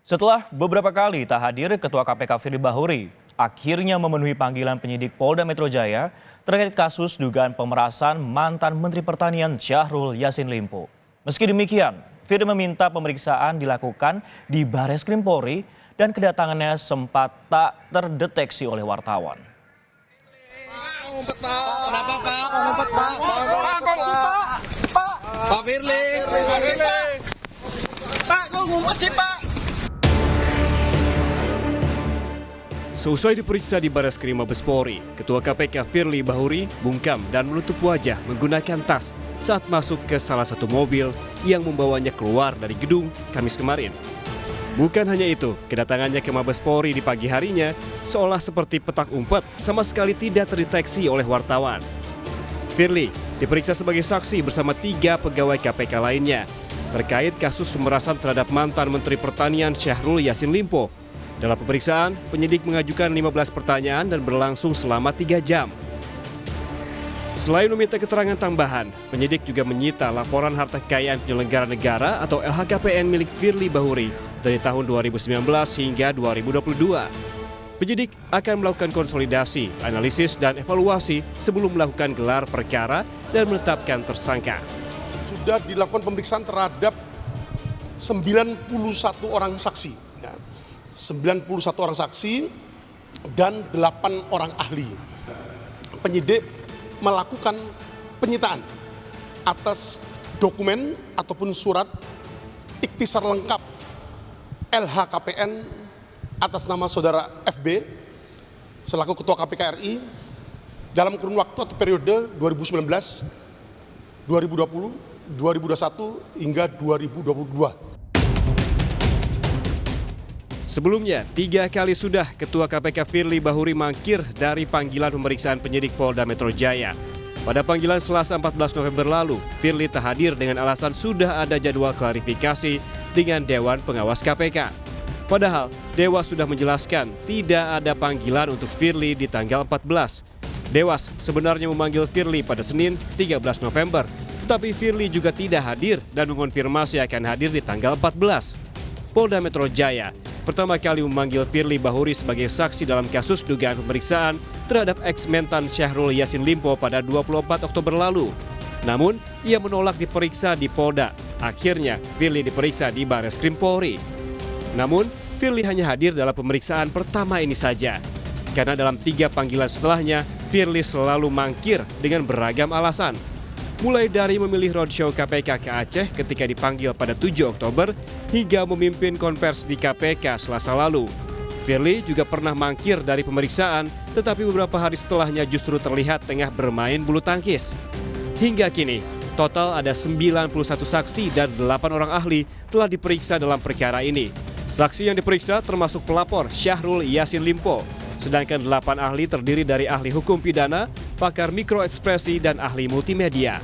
Setelah beberapa kali tak hadir, Ketua KPK Firly Bahuri akhirnya memenuhi panggilan penyidik Polda Metro Jaya terkait kasus dugaan pemerasan mantan Menteri Pertanian Syahrul Yassin Limpo. Meski demikian, Firly meminta pemeriksaan dilakukan di Bareskrim Polri dan kedatangannya sempat tak terdeteksi oleh wartawan. Pak Firly. Pak, kok ngumpet sih, Pak? Seusai diperiksa di Bareskrim Mabes Polri, Ketua KPK Firly Bahuri bungkam dan menutup wajah menggunakan tas saat masuk ke salah satu mobil yang membawanya keluar dari gedung Kamis kemarin. Bukan hanya itu, kedatangannya ke Mabes Polri di pagi harinya seolah seperti petak umpet sama sekali tidak terdeteksi oleh wartawan. Firly diperiksa sebagai saksi bersama 3 pegawai KPK lainnya terkait kasus pemerasan terhadap mantan Menteri Pertanian Syahrul Yassin Limpo. Dalam pemeriksaan, penyidik mengajukan 15 pertanyaan dan berlangsung selama 3 jam. Selain meminta keterangan tambahan, penyidik juga menyita laporan harta kekayaan penyelenggara negara atau LHKPN milik Firly Bahuri dari tahun 2019 hingga 2022. Penyidik akan melakukan konsolidasi, analisis, dan evaluasi sebelum melakukan gelar perkara dan menetapkan tersangka. Sudah dilakukan pemeriksaan terhadap 91 orang saksi. 91 orang saksi dan 8 orang ahli. Penyidik melakukan penyitaan atas dokumen ataupun surat ikhtisar lengkap LHKPN atas nama saudara FB selaku Ketua KPK RI dalam kurun waktu atau periode 2019, 2020, 2021 hingga 2022. Sebelumnya, 3 kali sudah Ketua KPK Firly Bahuri mangkir dari panggilan pemeriksaan penyidik Polda Metro Jaya. Pada panggilan Selasa 14 November lalu, Firly tak hadir dengan alasan sudah ada jadwal klarifikasi dengan Dewan Pengawas KPK. Padahal, Dewas sudah menjelaskan tidak ada panggilan untuk Firly di tanggal 14. Dewas sebenarnya memanggil Firly pada Senin 13 November, tetapi Firly juga tidak hadir dan mengonfirmasi akan hadir di tanggal 14. Polda Metro Jaya pertama kali memanggil Firly Bahuri sebagai saksi dalam kasus dugaan pemeriksaan terhadap ex-mentan Syahrul Yassin Limpo pada 24 Oktober lalu. Namun, ia menolak diperiksa di Polda. Akhirnya, Firly diperiksa di Bareskrim Polri. Namun, Firly hanya hadir dalam pemeriksaan pertama ini saja. Karena dalam 3 panggilan setelahnya, Firly selalu mangkir dengan beragam alasan. Mulai dari memilih roadshow KPK ke Aceh ketika dipanggil pada 7 Oktober hingga memimpin konversi di KPK Selasa lalu. Firly juga pernah mangkir dari pemeriksaan, tetapi beberapa hari setelahnya justru terlihat tengah bermain bulu tangkis. Hingga kini, total ada 91 saksi dan 8 orang ahli telah diperiksa dalam perkara ini. Saksi yang diperiksa termasuk pelapor Syahrul Yassin Limpo. Sedangkan 8 ahli terdiri dari ahli hukum pidana, pakar mikroekspresi, dan ahli multimedia.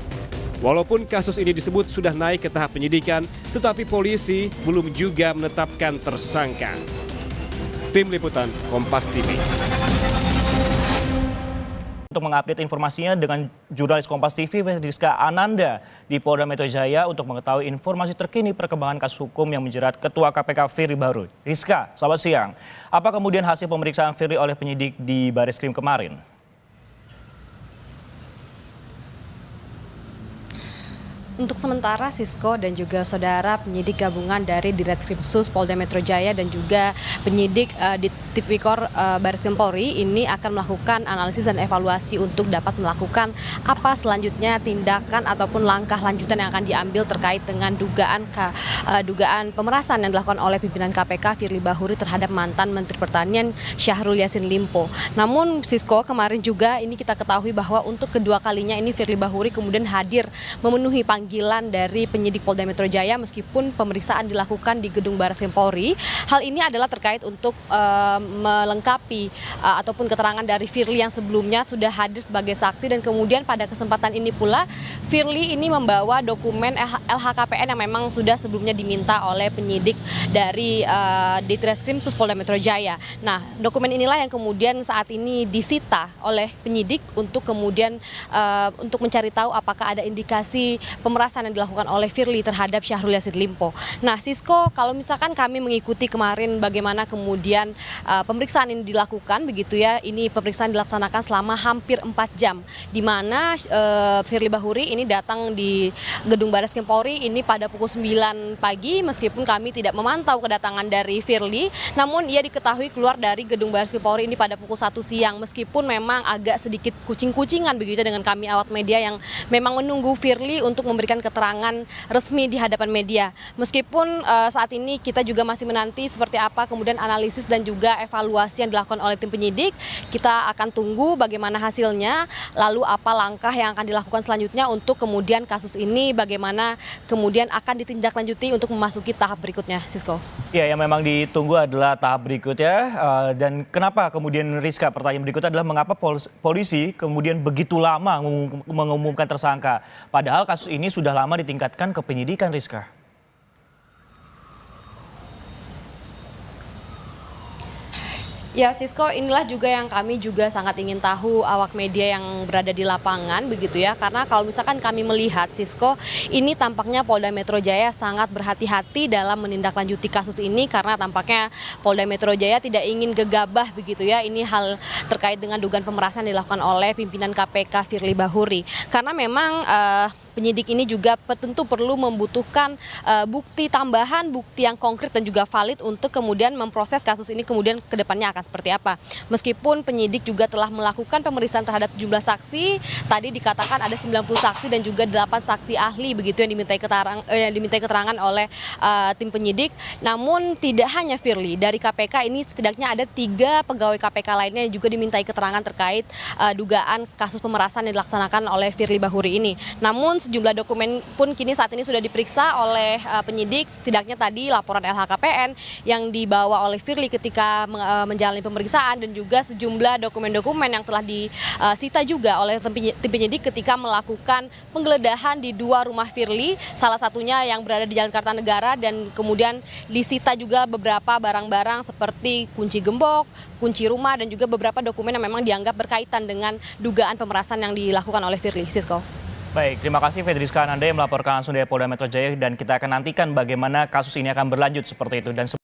Walaupun kasus ini disebut sudah naik ke tahap penyidikan, tetapi polisi belum juga menetapkan tersangka. Tim Liputan Kompas TV. Untuk mengupdate informasinya dengan jurnalis Kompas TV, Rizka Ananda di Polda Metro Jaya untuk mengetahui informasi terkini perkembangan kasus hukum yang menjerat Ketua KPK Firly Bahuri. Rizka, selamat siang. Apa kemudian hasil pemeriksaan Firly oleh penyidik di Bareskrim kemarin? Untuk sementara, Sisko dan juga saudara penyidik gabungan dari Ditreskrimsus Polda Metro Jaya dan juga penyidik di Tipikor Bareskrim Polri ini akan melakukan analisis dan evaluasi untuk dapat melakukan apa selanjutnya tindakan ataupun langkah lanjutan yang akan diambil terkait dengan dugaan pemerasan yang dilakukan oleh pimpinan KPK Firly Bahuri terhadap mantan Menteri Pertanian Syahrul Yassin Limpo. Namun, Sisko, kemarin juga ini kita ketahui bahwa untuk kedua kalinya ini Firly Bahuri kemudian hadir memenuhi panggilan dari penyidik Polda Metro Jaya meskipun pemeriksaan dilakukan di gedung Bareskrim Polri. Hal ini adalah terkait untuk melengkapi ataupun keterangan dari Firly yang sebelumnya sudah hadir sebagai saksi, dan kemudian pada kesempatan ini pula Firly ini membawa dokumen LHKPN yang memang sudah sebelumnya diminta oleh penyidik dari Ditreskrimsus Polda Metro Jaya. Nah, dokumen inilah yang kemudian saat ini disita oleh penyidik untuk kemudian untuk mencari tahu apakah ada indikasi pemerasan pemerasan yang dilakukan oleh Firly terhadap Syahrul Yassin Limpo. Nah, Sisko, kalau misalkan kami mengikuti kemarin bagaimana kemudian pemeriksaan ini dilakukan begitu ya, ini pemeriksaan dilaksanakan selama hampir 4 jam, di mana Firly Bahuri ini datang di gedung Barreskrim Polri ini pada pukul 9 pagi, meskipun kami tidak memantau kedatangan dari Firly, namun ia diketahui keluar dari gedung Barreskrim Polri ini pada pukul 1 siang, meskipun memang agak sedikit kucing-kucingan begitu dengan kami awak media yang memang menunggu Firly untuk memberikan keterangan resmi di hadapan media. Meskipun saat ini kita juga masih menanti seperti apa kemudian analisis dan juga evaluasi yang dilakukan oleh tim penyidik. Kita akan tunggu bagaimana hasilnya, lalu apa langkah yang akan dilakukan selanjutnya untuk kemudian kasus ini bagaimana kemudian akan ditindaklanjuti untuk memasuki tahap berikutnya, Sisko. Ya, yang memang ditunggu adalah tahap berikutnya. Dan kenapa kemudian, Rizka, pertanyaan berikutnya adalah mengapa polisi kemudian begitu lama mengumumkan tersangka, padahal kasus ini sudah lama ditingkatkan ke penyidikan, Rizka? Ya, Sisko, inilah juga yang kami juga sangat ingin tahu awak media yang berada di lapangan begitu ya. Karena kalau misalkan kami melihat, Sisko, ini tampaknya Polda Metro Jaya sangat berhati-hati dalam menindaklanjuti kasus ini karena tampaknya Polda Metro Jaya tidak ingin gegabah begitu ya. Ini hal terkait dengan dugaan pemerasan dilakukan oleh pimpinan KPK Firly Bahuri. Karena memang penyidik ini juga tentu perlu membutuhkan bukti tambahan, bukti yang konkret dan juga valid untuk kemudian memproses kasus ini kemudian ke depannya akan seperti apa. Meskipun penyidik juga telah melakukan pemeriksaan terhadap sejumlah saksi, tadi dikatakan ada 90 saksi dan juga 8 saksi ahli begitu yang dimintai keterangan oleh tim penyidik. Namun tidak hanya Firly, dari KPK ini setidaknya ada 3 pegawai KPK lainnya yang juga dimintai keterangan terkait dugaan kasus pemerasan yang dilaksanakan oleh Firly Bahuri ini. Namun sejumlah dokumen pun kini saat ini sudah diperiksa oleh penyidik, setidaknya tadi laporan LHKPN yang dibawa oleh Firly ketika menjalani pemeriksaan dan juga sejumlah dokumen-dokumen yang telah disita juga oleh tim penyidik ketika melakukan penggeledahan di 2 rumah Firly, salah satunya yang berada di Jalan Kartanegara, dan kemudian disita juga beberapa barang-barang seperti kunci gembok, kunci rumah, dan juga beberapa dokumen yang memang dianggap berkaitan dengan dugaan pemerasan yang dilakukan oleh Firly. Sisko. Baik, terima kasih Fedriska Ananda yang melaporkan langsung dari Polda Metro Jaya, dan kita akan nantikan bagaimana kasus ini akan berlanjut seperti itu. Dan